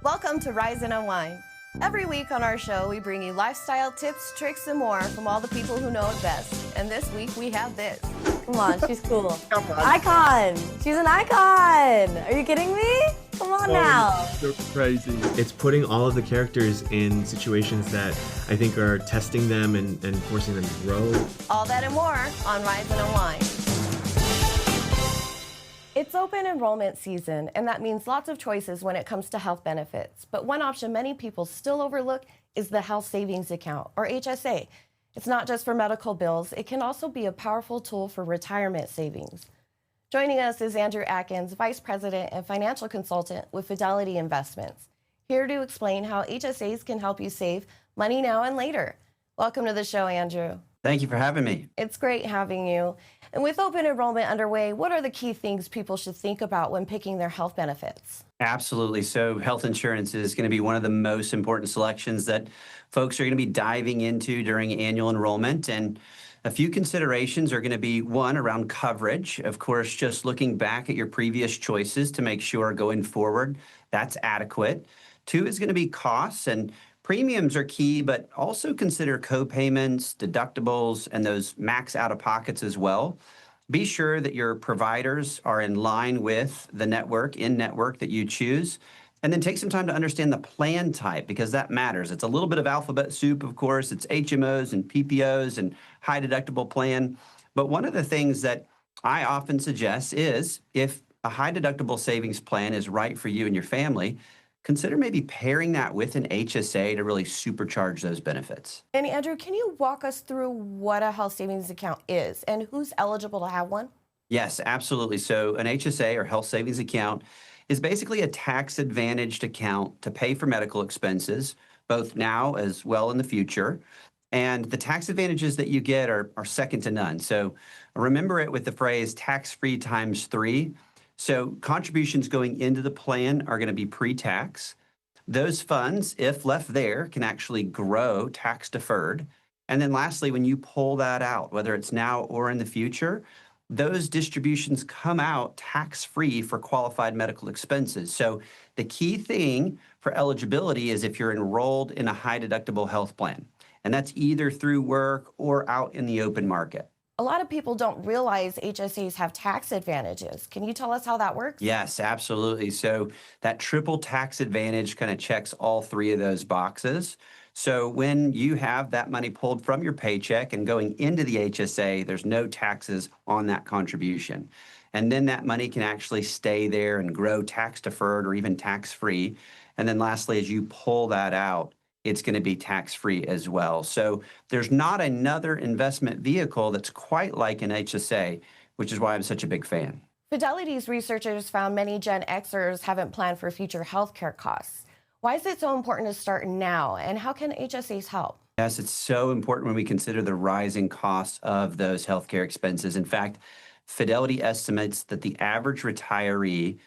Welcome to Rise Unwind. Every week on our show, we bring you lifestyle tips, tricks, and more from all the people who know it best. And this week, we have this. Come on, she's cool. Come on. Icon. She's an icon. Are you kidding me? Come on now. You're crazy. It's putting all of the characters in situations that I think are testing them and forcing them to grow. All that and more on Rise Unwind. It's open enrollment season, and that means lots of choices when it comes to health benefits. But one option many people still overlook is the health savings account, or HSA. It's not just for medical bills. It can also be a powerful tool for retirement savings. Joining us is Andrew Atkins, Vice President and Financial Consultant with Fidelity Investments, here to explain how HSAs can help you save money now and later. Welcome to the show, Andrew. Thank you for having me. It's great having you. And with open enrollment underway, what are the key things people should think about when picking their health benefits? Absolutely. So health insurance is going to be one of the most important selections that folks are going to be diving into during annual enrollment. And a few considerations are going to be, one, around coverage. Of course, just looking back at your previous choices to make sure going forward that's adequate. Two is going to be costs, and premiums are key, but also consider co-payments, deductibles, and those max out-of-pockets as well. Be sure that your providers are in line with the in-network that you choose. And then take some time to understand the plan type, because that matters. It's a little bit of alphabet soup, of course. It's HMOs and PPOs and high deductible plan. But one of the things that I often suggest is, if a high deductible savings plan is right for you and your family, consider maybe pairing that with an HSA to really supercharge those benefits. And Andrew, can you walk us through what a health savings account is and who's eligible to have one? Yes, absolutely. So an HSA, or health savings account, is basically a tax-advantaged account to pay for medical expenses, both now as well in the future. And the tax advantages that you get are second to none. So remember it with the phrase tax-free times 3. So contributions going into the plan are going to be pre-tax. Those funds, if left there, can actually grow tax-deferred. And then lastly, when you pull that out, whether it's now or in the future, those distributions come out tax-free for qualified medical expenses. So the key thing for eligibility is if you're enrolled in a high-deductible health plan, and that's either through work or out in the open market. A lot of people don't realize HSAs have tax advantages. Can you tell us how that works? Yes, absolutely. So that triple tax advantage kind of checks all three of those boxes. So when you have that money pulled from your paycheck and going into the HSA, there's no taxes on that contribution. And then that money can actually stay there and grow tax deferred or even tax free. And then lastly, as you pull that out, it's going to be tax-free as well. So there's not another investment vehicle that's quite like an HSA, which is why I'm such a big fan. Fidelity's researchers found many Gen Xers haven't planned for future healthcare costs. Why is it so important to start now, and how can HSAs help? Yes, it's so important when we consider the rising costs of those healthcare expenses. In fact, Fidelity estimates that the average retiree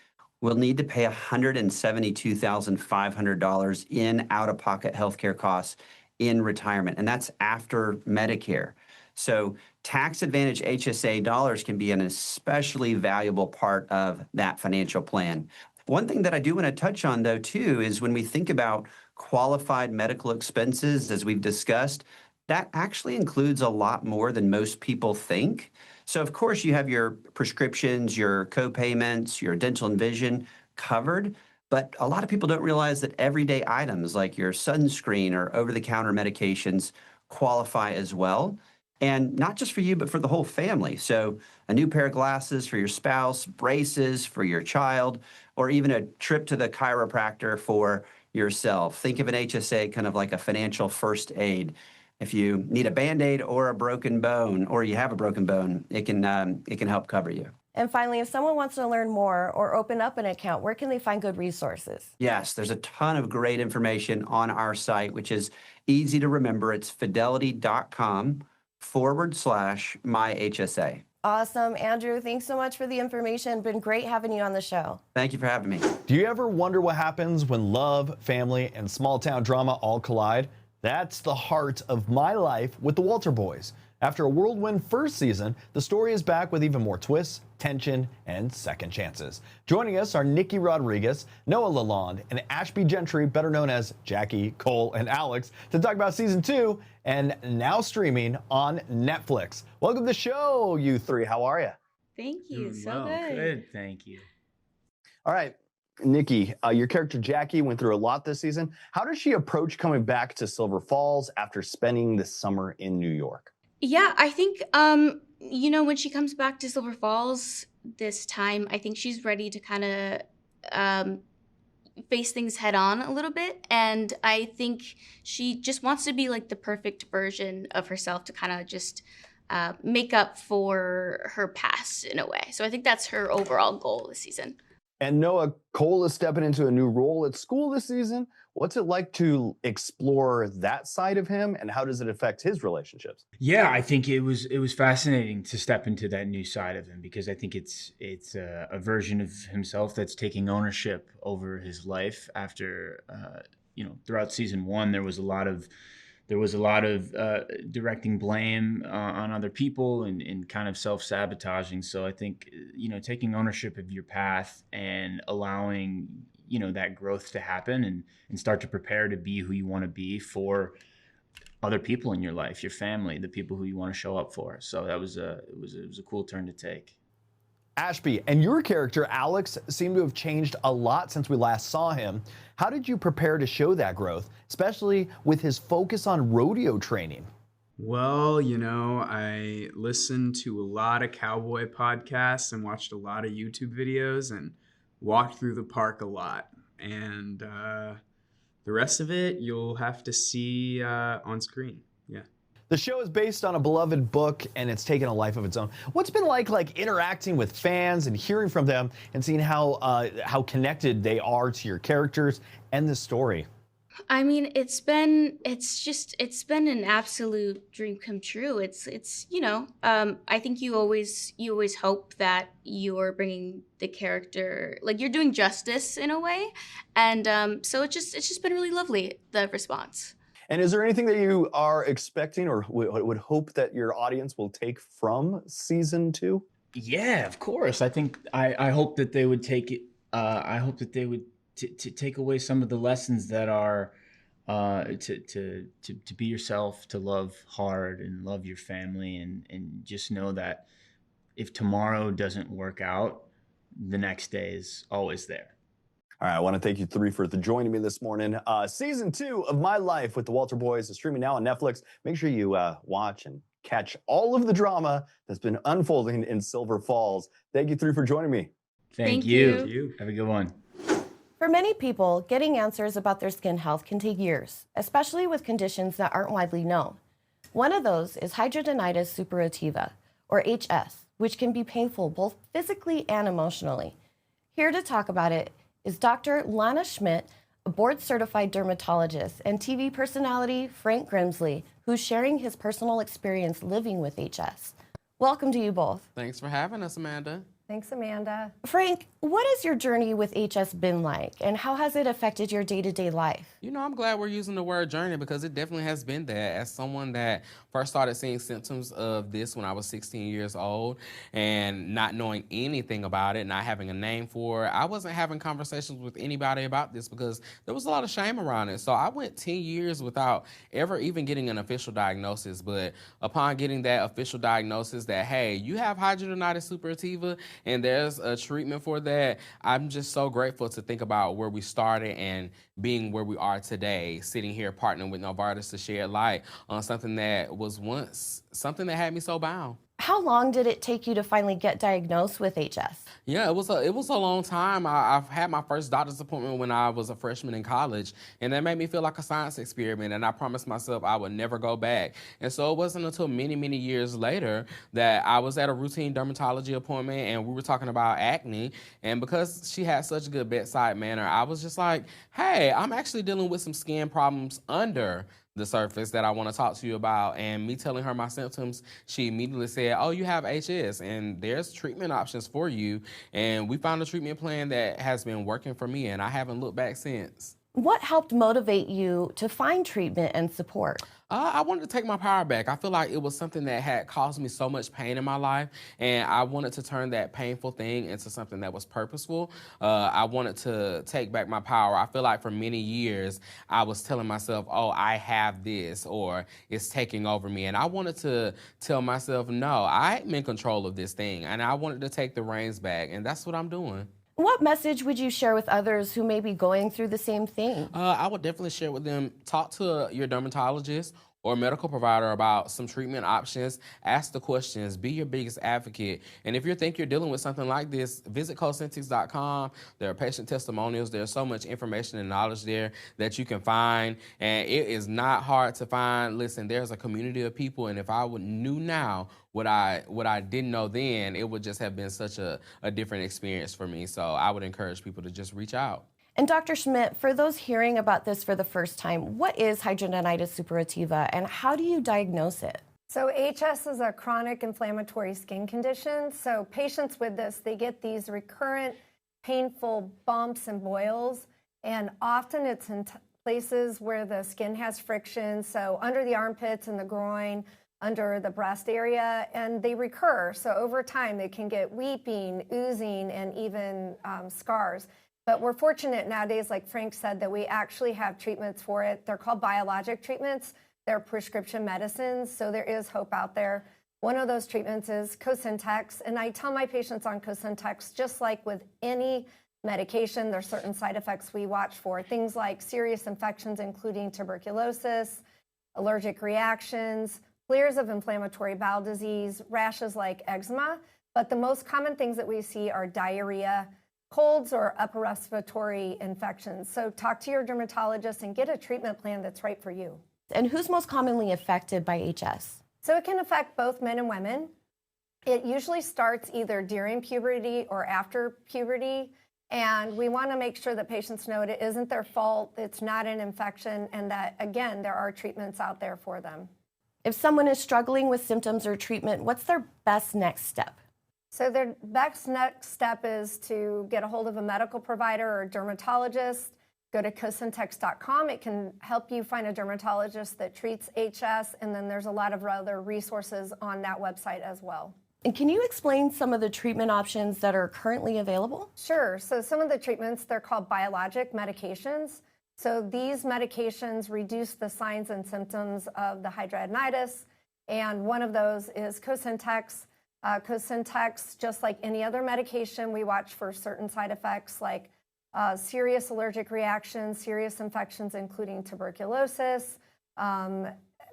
will need to pay $172,500 in out-of-pocket healthcare costs in retirement, and that's after Medicare. So tax advantage HSA dollars can be an especially valuable part of that financial plan. One thing that I do want to touch on, though, too, is when we think about qualified medical expenses, as we've discussed, that actually includes a lot more than most people think. So, of course, you have your prescriptions, your co-payments, your dental and vision covered, but a lot of people don't realize that everyday items like your sunscreen or over-the-counter medications qualify as well. And not just for you, but for the whole family. So a new pair of glasses for your spouse, braces for your child, or even a trip to the chiropractor for yourself. Think of an HSA kind of like a financial first aid. If you need a Band-Aid or a broken bone, or you have a broken bone, it can help cover you. And finally, if someone wants to learn more or open up an account, where can they find good resources? Yes, there's a ton of great information on our site, which is easy to remember. It's fidelity.com/myHSA. Awesome. Andrew, thanks so much for the information. Been great having you on the show. Thank you for having me. Do you ever wonder what happens when love, family, and small town drama all collide? That's the heart of My Life with the Walter Boys. After a whirlwind first season, the story is back with even more twists, tension, and second chances. Joining us are Nikki Rodriguez, Noah LaLonde, and Ashby Gentry, better known as Jackie, Cole, and Alex, to talk about season 2 and now streaming on Netflix. Welcome to the show, you three. How are you? Thank you. Doing So well. good. Thank you. All right, Nikki, your character Jackie went through a lot this season. How does she approach coming back to Silver Falls after spending the summer in New York? Yeah, I think when she comes back to Silver Falls this time, I think she's ready to kind of face things head on a little bit, and I think she just wants to be like the perfect version of herself to kind of just make up for her past in a way. So I think that's her overall goal this season. And Noah, Cole is stepping into a new role at school this season. What's it like to explore that side of him, and how does it affect his relationships? Yeah, I think it was fascinating to step into that new side of him, because I think it's a version of himself that's taking ownership over his life. After throughout season 1, there was a lot of directing blame on other people and kind of self-sabotaging. So I think taking ownership of your path and allowing that growth to happen and start to prepare to be who you want to be for other people in your life, your family, the people who you want to show up for. So that was it was a cool turn to take. Ashby, and your character Alex seemed to have changed a lot since we last saw him. How did you prepare to show that growth, especially with his focus on rodeo training? Well, I listened to a lot of cowboy podcasts and watched a lot of YouTube videos and walked through the park a lot. And the rest of it, you'll have to see on screen. Yeah. The show is based on a beloved book, and it's taken a life of its own. What's been like interacting with fans and hearing from them and seeing how connected they are to your characters and the story? I mean, it's been an absolute dream come true. I think you always hope that you're bringing the character, like you're doing justice in a way, and so it's just been really lovely, the response. And is there anything that you are expecting or would hope that your audience will take from season 2? Yeah, of course. I think I hope that they would take it. I hope that they would to take away some of the lessons that are to be yourself, to love hard and love your family, and just know that if tomorrow doesn't work out, the next day is always there. All right, I want to thank you three for joining me this morning. Season 2 of My Life with the Walter Boys is streaming now on Netflix. Make sure you watch and catch all of the drama that's been unfolding in Silver Falls. Thank you three for joining me. Thank you. Have a good one. For many people, getting answers about their skin health can take years, especially with conditions that aren't widely known. One of those is hidradenitis suppurativa, or HS, which can be painful both physically and emotionally. Here to talk about it is Dr. Lana Schmidt, a board-certified dermatologist, and TV personality Frank Grimsley, who's sharing his personal experience living with HS. Welcome to you both. Thanks for having us, Amanda. Thanks, Amanda. Frank, what has your journey with HS been like, and how has it affected your day-to-day life? I'm glad we're using the word journey because it definitely has been that. As someone that first started seeing symptoms of this when I was 16 years old and not knowing anything about it, not having a name for it, I wasn't having conversations with anybody about this because there was a lot of shame around it. So I went 10 years without ever even getting an official diagnosis. But upon getting that official diagnosis that, hey, you have hidradenitis suppurativa, and there's a treatment for that, I'm just so grateful to think about where we started and being where we are today, sitting here partnering with Novartis to shed light on something that was once something that had me so bound. How long did it take you to finally get diagnosed with HS? Yeah, it was a long time. I've had my first doctor's appointment when I was a freshman in college, and that made me feel like a science experiment, and I promised myself I would never go back. And so it wasn't until many, many years later that I was at a routine dermatology appointment, and we were talking about acne, and because she had such a good bedside manner, I was just like, hey, I'm actually dealing with some skin problems under the surface that I want to talk to you about. And me telling her my symptoms, she immediately said, oh, you have HS and there's treatment options for you. And we found a treatment plan that has been working for me, and I haven't looked back since. What helped motivate you to find treatment and support? I wanted to take my power back. I feel like it was something that had caused me so much pain in my life, and I wanted to turn that painful thing into something that was purposeful. I wanted to take back my power. I feel like for many years, I was telling myself, oh, I have this, or it's taking over me. And I wanted to tell myself, no, I'm in control of this thing, and I wanted to take the reins back, and that's what I'm doing. What message would you share with others who may be going through the same thing? I would definitely share with them, talk to your dermatologist or medical provider about some treatment options. Ask the questions, be your biggest advocate. And if you think you're dealing with something like this, visit Cosmetics.com. There are patient testimonials. There's so much information and knowledge there that you can find. And it is not hard to find. Listen, there's a community of people, and if I knew now what I didn't know then, it would just have been such a different experience for me. So I would encourage people to just reach out. And Dr. Schmidt, for those hearing about this for the first time, what is hidradenitis suppurativa and how do you diagnose it? So HS is a chronic inflammatory skin condition. So patients with this, they get these recurrent painful bumps and boils, and often it's in places where the skin has friction, so under the armpits and the groin, under the breast area, and they recur. So over time, they can get weeping, oozing, and even scars. But we're fortunate nowadays, like Frank said, that we actually have treatments for it. They're called biologic treatments. They're prescription medicines, so there is hope out there. One of those treatments is Cosentex, and I tell my patients on Cosentex, just like with any medication, there's certain side effects we watch for. Things like serious infections, including tuberculosis, allergic reactions, flares of inflammatory bowel disease, rashes like eczema. But the most common things that we see are diarrhea, colds, or upper respiratory infections. So talk to your dermatologist and get a treatment plan that's right for you. And who's most commonly affected by HS? So it can affect both men and women. It usually starts either during puberty or after puberty. And we want to make sure that patients know it isn't their fault, it's not an infection, and that, again, there are treatments out there for them. If someone is struggling with symptoms or treatment, what's their best next step? So their best next step is to get a hold of a medical provider or dermatologist. Go to Cosentex.com. It can help you find a dermatologist that treats HS, and then there's a lot of other resources on that website as well. And can you explain some of the treatment options that are currently available? Sure. So some of the treatments, they're called biologic medications. So these medications reduce the signs and symptoms of the hidradenitis, and one of those is Cosentex. Cosentex, just like any other medication, we watch for certain side effects like serious allergic reactions, serious infections, including tuberculosis,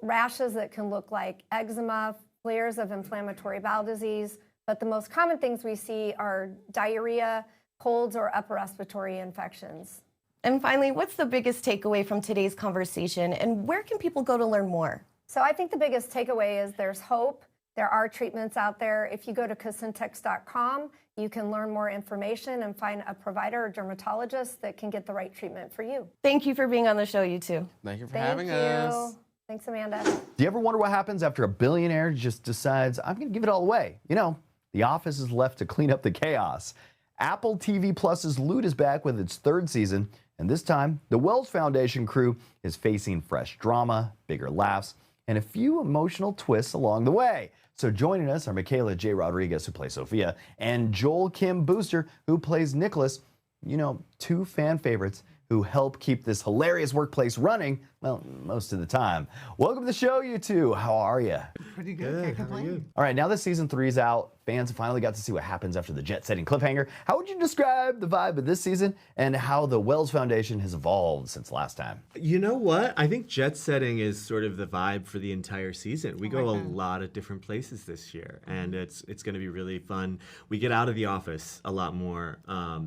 rashes that can look like eczema, flares of inflammatory bowel disease. But the most common things we see are diarrhea, colds, or upper respiratory infections. And finally, what's the biggest takeaway from today's conversation, and where can people go to learn more? So I think the biggest takeaway is there's hope. There are treatments out there. If you go to Cosentex.com, you can learn more information and find a provider or dermatologist that can get the right treatment for you. Thank you for being on the show, you two. Thank you for having us. Thanks, Amanda. Do you ever wonder what happens after a billionaire just decides, I'm going to give it all away? You know, the office is left to clean up the chaos. Apple TV Plus's Loot is back with its third season, and this time, the Wells Foundation crew is facing fresh drama, bigger laughs, and a few emotional twists along the way. So joining us are Michaela J. Rodriguez, who plays Sophia, and Joel Kim Booster, who plays Nicholas. You know, two fan favorites who help keep this hilarious workplace running, well, most of the time. Welcome to the show, you two. How are you? Pretty good. Can't complain. All right, now that season 3 is out, fans finally got to see what happens after the jet-setting cliffhanger. How would you describe the vibe of this season and how the Wells Foundation has evolved since last time? You know what? I think jet-setting is sort of the vibe for the entire season. We go a lot of different places this year, and it's going to be really fun. We get out of the office a lot more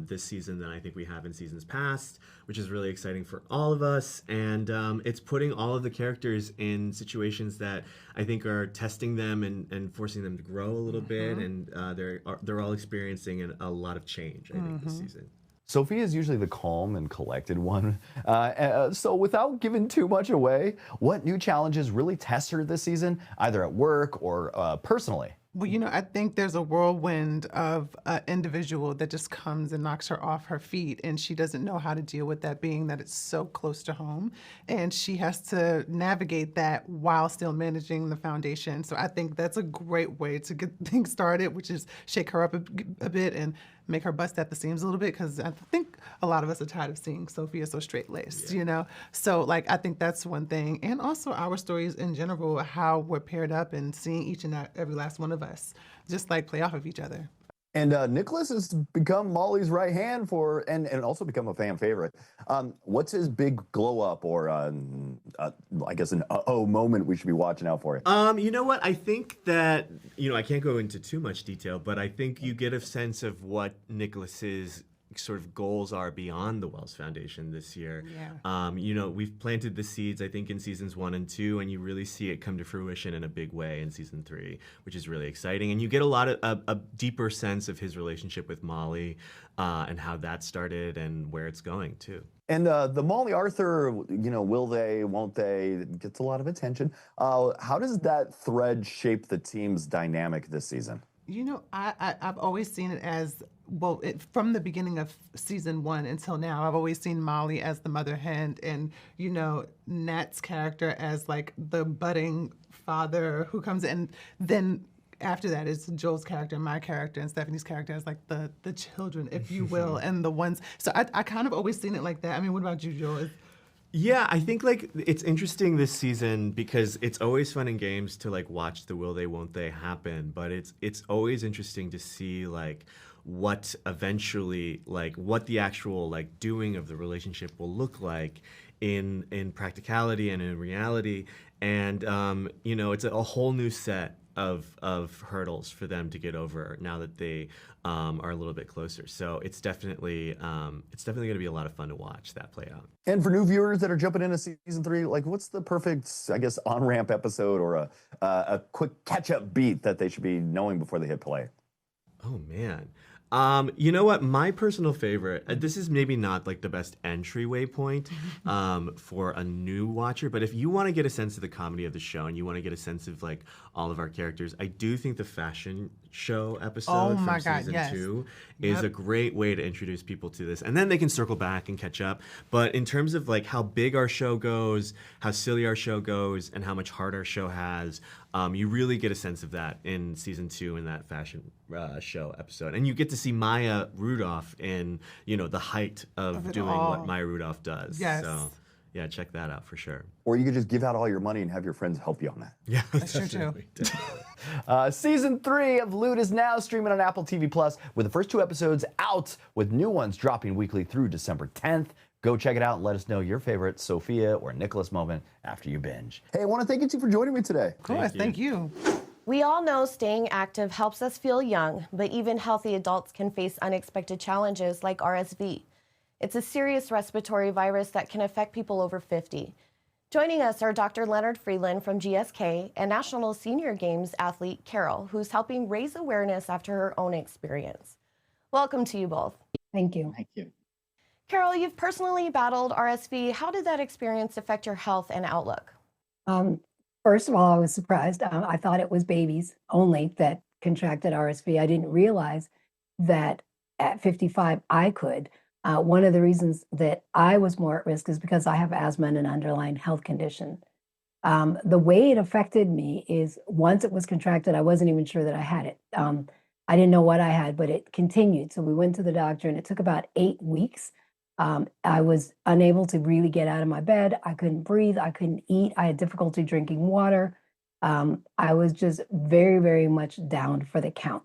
this season than I think we have in seasons past, which is really exciting for all of us. And it's putting all of the characters in situations that I think are testing them and forcing them to grow a little bit. And they're all experiencing a lot of change, I think, this season. Sophia is usually the calm and collected one. So without giving too much away, what new challenges really test her this season, either at work or personally? Well, I think there's a whirlwind of an individual that just comes and knocks her off her feet, and she doesn't know how to deal with that, being that it's so close to home. And she has to navigate that while still managing the foundation. So I think that's a great way to get things started, which is shake her up a bit and make her bust at the seams a little bit, because I think a lot of us are tired of seeing Sophia so straight-laced, So, I think that's one thing. And also our stories in general, how we're paired up and seeing each and every last one of us just, play off of each other. And Nicholas has become Molly's right hand and also become a fan favorite. What's his big glow up or I guess an moment we should be watching out for? You know what? I think that, I can't go into too much detail, but I think you get a sense of what Nicholas's sort of goals are beyond the Wells Foundation this year. Yeah. We've planted the seeds, I think, in seasons 1 and 2, and you really see it come to fruition in a big way in season 3, which is really exciting. And you get a deeper sense of his relationship with Molly and how that started and where it's going too. And the Molly Arthur, will they, won't they, it gets a lot of attention. How does that thread shape the team's dynamic this season? I've always seen it as, from the beginning of season 1 until now, I've always seen Molly as the mother hen and, Nat's character as the budding father who comes in. Then after that is Joel's character, my character, and Stephanie's character as the children, if you will, and the ones. So I kind of always seen it like that. I mean, what about you, Joel? Yeah, I think it's interesting this season because it's always fun in games to watch the will they, won't they happen, but it's always interesting to see what eventually what the actual doing of the relationship will look like in practicality and in reality, and it's a whole new set of hurdles for them to get over now that they are a little bit closer. So it's definitely going to be a lot of fun to watch that play out. And for new viewers that are jumping into season 3, what's the perfect, I guess, on-ramp episode or a quick catch-up beat that they should be knowing before they hit play? Oh, man. You know what? My personal favorite, this is maybe not the best entryway point for a new watcher, but if you want to get a sense of the comedy of the show and you want to get a sense of all of our characters, I do think the fashion show episode from season 2 is a great way to introduce people to this. And then they can circle back and catch up. But in terms of how big our show goes, how silly our show goes, and how much heart our show has, you really get a sense of that in season 2 in that fashion show episode. And you get to see Maya Rudolph in, the height of doing what Maya Rudolph does. Yes. So, yeah, check that out for sure. Or you could just give out all your money and have your friends help you on that. Yeah, that's true too. Season 3 of Loot is now streaming on Apple TV Plus, with the first 2 episodes out, with new ones dropping weekly through December 10th. Go check it out and let us know your favorite Sophia or Nicholas moment after you binge. Hey, I want to thank you two for joining me today. Of course, thank you. We all know staying active helps us feel young, but even healthy adults can face unexpected challenges like RSV. It's a serious respiratory virus that can affect people over 50. Joining us are Dr. Leonard Freeland from GSK and National Senior Games athlete Carol, who's helping raise awareness after her own experience. Welcome to you both. Thank you. Thank you. Carol, you've personally battled RSV. How did that experience affect your health and outlook? First of all, I was surprised. I thought it was babies only that contracted RSV. I didn't realize that at 55 I could. One of the reasons that I was more at risk is because I have asthma and an underlying health condition. The way it affected me is once it was contracted, I wasn't even sure that I had it. I didn't know what I had, but it continued. So we went to the doctor and it took about 8 weeks. I was unable to really get out of my bed. I couldn't breathe. I couldn't eat. I had difficulty drinking water. I was just very, very much down for the count,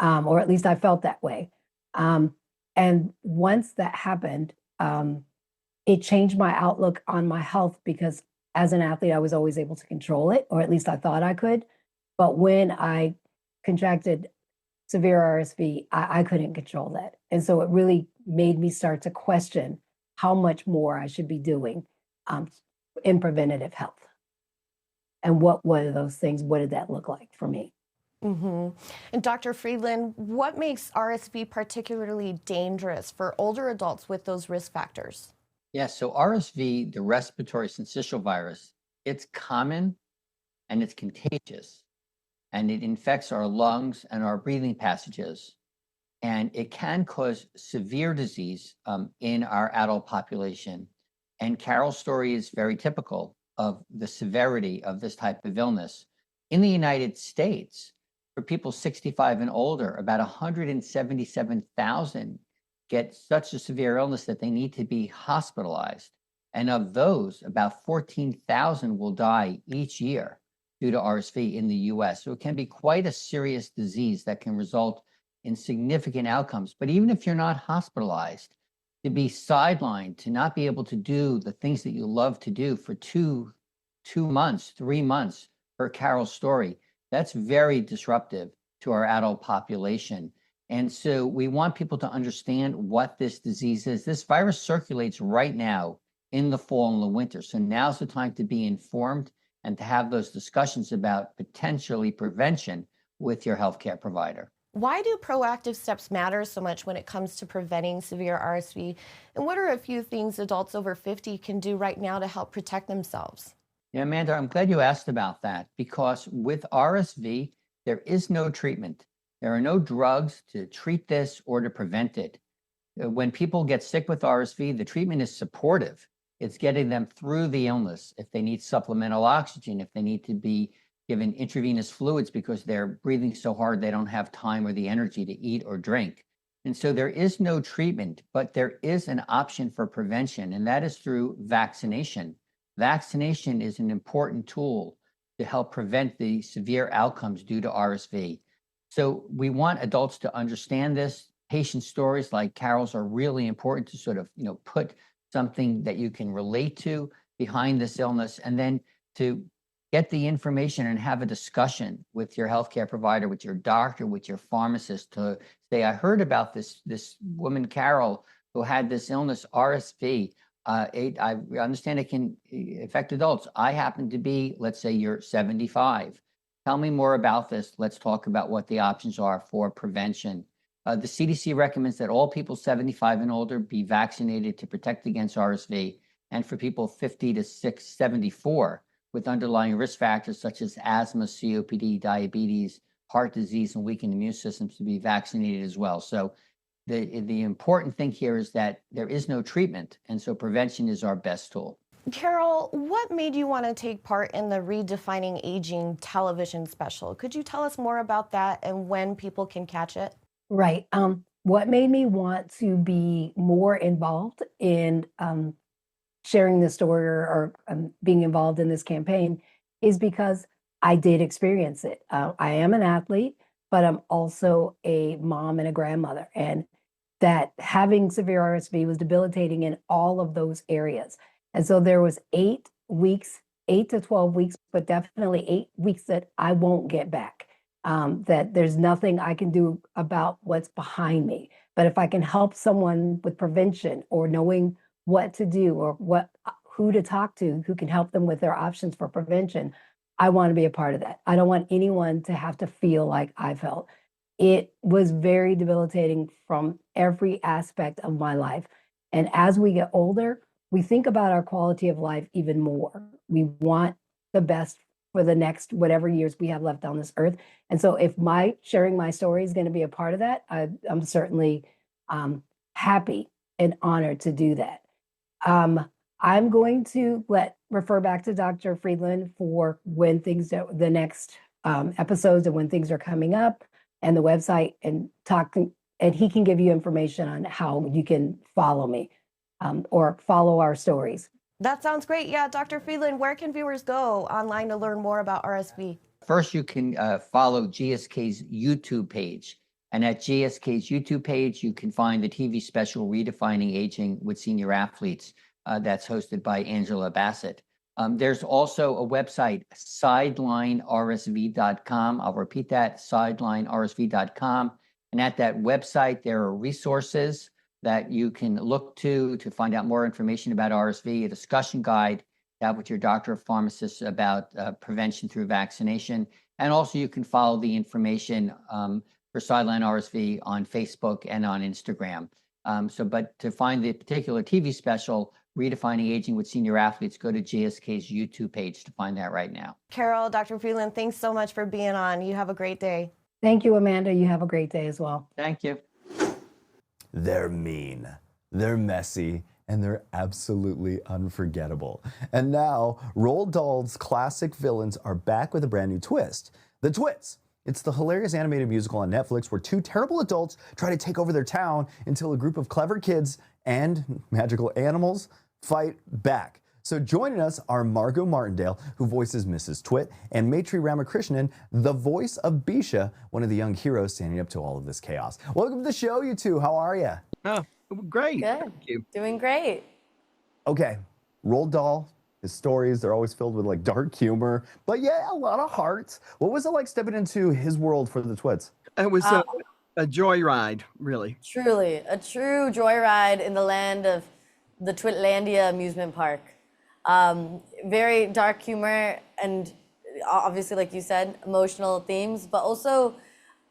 or at least I felt that way. And once that happened, it changed my outlook on my health because as an athlete, I was always able to control it, or at least I thought I could. But when I contracted severe RSV, I couldn't control that. And so it really made me start to question how much more I should be doing in preventative health. And what were those things? What did that look like for me? Mm-hmm. And Dr. Friedland, what makes RSV particularly dangerous for older adults with those risk factors? Yes, so RSV, the respiratory syncytial virus, it's common and it's contagious. and it infects our lungs and our breathing passages. And it can cause severe disease in our adult population. And Carol's story is very typical of the severity of this type of illness. In the United States, for people 65 and older, about 177,000 get such a severe illness that they need to be hospitalized. And of those, about 14,000 will die each year due to RSV in the US. So it can be quite a serious disease that can result in significant outcomes. But even if you're not hospitalized, to be sidelined, to not be able to do the things that you love to do for two months, 3 months, per Carol's story, that's very disruptive to our adult population. And so we want people to understand what this disease is. This virus circulates right now in the fall and the winter. So now's the time to be informed and to have those discussions about potentially prevention with your healthcare provider. Why do proactive steps matter so much when it comes to preventing severe RSV? And what are a few things adults over 50 can do right now to help protect themselves? Yeah, Amanda, I'm glad you asked about that, because with RSV, there is no treatment. There are no drugs to treat this or to prevent it. When people get sick with RSV, the treatment is supportive. It's getting them through the illness. If they need supplemental oxygen, if they need to be given intravenous fluids because they're breathing so hard they don't have time or the energy to eat or drink. And so there is no treatment, but there is an option for prevention, and that is through vaccination. Vaccination is an important tool to help prevent the severe outcomes due to RSV. So we want adults to understand this. Patient stories like Carol's are really important to sort of, put something that you can relate to behind this illness, and then to get the information and have a discussion with your healthcare provider, with your doctor, with your pharmacist, to say, I heard about this woman, Carol, who had this illness, RSV. I understand it can affect adults. I happen to be, let's say you're 75. Tell me more about this. Let's talk about what the options are for prevention. The CDC recommends that all people 75 and older be vaccinated to protect against RSV, and for people 50 to 74 with underlying risk factors such as asthma, COPD, diabetes, heart disease, and weakened immune systems to be vaccinated as well. So the important thing here is that there is no treatment, and so prevention is our best tool. Carol, what made you want to take part in the Redefining Aging television special? Could you tell us more about that and when people can catch it? Right. What made me want to be more involved in sharing this story or being involved in this campaign is because I did experience it. I am an athlete, but I'm also a mom and a grandmother. And that having severe RSV was debilitating in all of those areas. And so there was 8 weeks, 8 to 12 weeks, but definitely 8 weeks that I won't get back. That there's nothing I can do about what's behind me. But if I can help someone with prevention or knowing what to do or who to talk to who can help them with their options for prevention, I want to be a part of that. I don't want anyone to have to feel like I felt. It was very debilitating from every aspect of my life. And as we get older, we think about our quality of life even more. We want the best for the next whatever years we have left on this earth. And so if sharing my story is going to be a part of that, I'm certainly happy and honored to do that. I'm going to refer back to Dr. Friedland for when the next episodes and when things are coming up and the website and he can give you information on how you can follow me or follow our stories. That sounds great. Yeah, Dr. Friedland, where can viewers go online to learn more about RSV? First, you can follow GSK's YouTube page. And at GSK's YouTube page, you can find the TV special Redefining Aging with Senior Athletes that's hosted by Angela Bassett. There's also a website, sidelinersv.com. I'll repeat that, sidelinersv.com. And at that website, there are resources that you can look to find out more information about RSV, a discussion guide to have with your doctor or pharmacist about prevention through vaccination. And also you can follow the information for Sideline RSV on Facebook and on Instagram. But to find the particular TV special, Redefining Aging with Senior Athletes. Go to GSK's YouTube page to find that right now. Carol, Dr. Freeland, thanks so much for being on. You have a great day. Thank you, Amanda. You have a great day as well. Thank you. They're mean, they're messy, and they're absolutely unforgettable. And now, Roald Dahl's classic villains are back with a brand new twist. The Twits. It's the hilarious animated musical on Netflix where two terrible adults try to take over their town until a group of clever kids and magical animals fight back. So joining us are Margot Martindale, who voices Mrs. Twit, and Maitri Ramakrishnan, the voice of Bisha, one of the young heroes standing up to all of this chaos. Welcome to the show, you two. How are you? Oh, great. Good. Thank you. Doing great. Okay, Roald Dahl, his stories, they're always filled with like dark humor, but yeah, a lot of hearts. What was it like stepping into his world for the Twits? It was a joyride, really. Truly, a true joyride in the land of the Twitlandia amusement park. Very dark humor and obviously, like you said, emotional themes, but also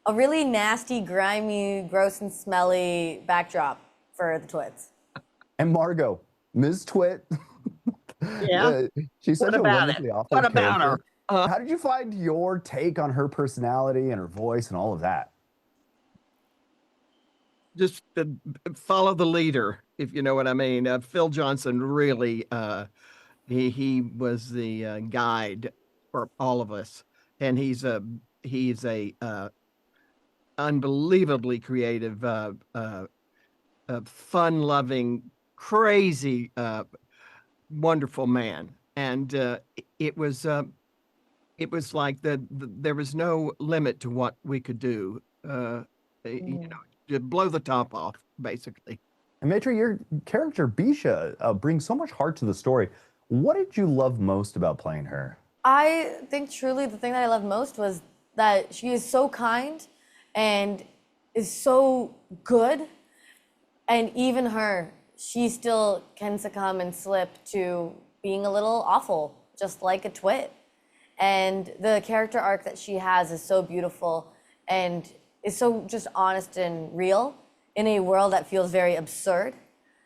a really nasty, grimy, gross and smelly backdrop for the Twits. And Margot, Ms. Twit. Yeah. She's such a wonderfully awful What about character. her? How did you find your take on her personality and her voice and all of that? Just follow the leader, if you know what I mean. Phil Johnson really, he was the guide for all of us, and he's a unbelievably creative, fun-loving, crazy, wonderful man. And it was like there was no limit to what we could do. You know, to blow the top off, basically. And Maitri, your character Bisha brings so much heart to the story. What did you love most about playing her? I think truly the thing that I loved most was that she is so kind and is so good. And even her, she still can succumb and slip to being a little awful, just like a Twit. And the character arc that she has is so beautiful and is so just honest and real in a world that feels very absurd.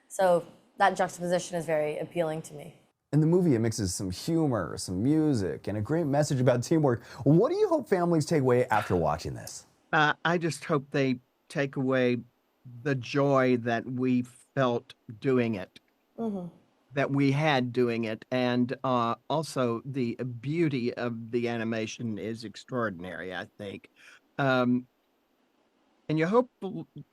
So that juxtaposition is very appealing to me. In the movie, it mixes some humor, some music, and a great message about teamwork. What do you hope families take away after watching this? I just hope they take away the joy that we felt doing it, that we had doing it, and also the beauty of the animation is extraordinary, I think. And you hope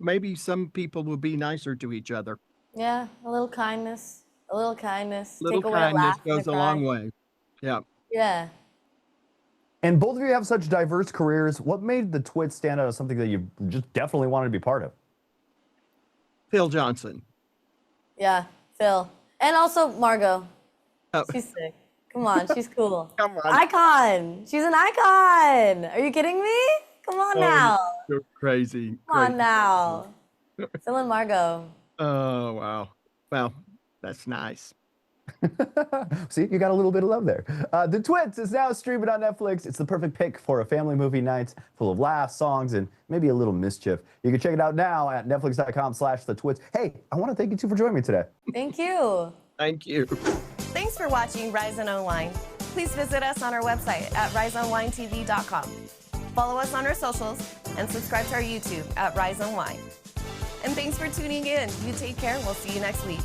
maybe some people will be nicer to each other. Yeah, a little kindness, a little kindness. Little Take away a kindness laugh and goes a cry. long way. Yeah. Yeah. And both of you have such diverse careers. What made the Twits stand out as something that you just definitely wanted to be part of? Phil Johnson. Yeah, Phil. And also Margot. Oh. She's sick. Come on, she's cool. Come on. Icon. She's an icon. Are you kidding me? Come on now. You're crazy. Come on now. Phil and Margot. Oh, wow. Well, that's nice. See, you got a little bit of love there. The Twits is now streaming on Netflix. It's the perfect pick for a family movie night full of laughs, songs, and maybe a little mischief. You can check it out now at netflix.com/thetwits. Hey, I want to thank you two for joining me today. Thank you. Thank you. Thanks for watching Rise Unwind. Please visit us on our website at riseunwindtv.com. Follow us on our socials and subscribe to our YouTube at Rise Unwind. And thanks for tuning in. You take care. We'll see you next week.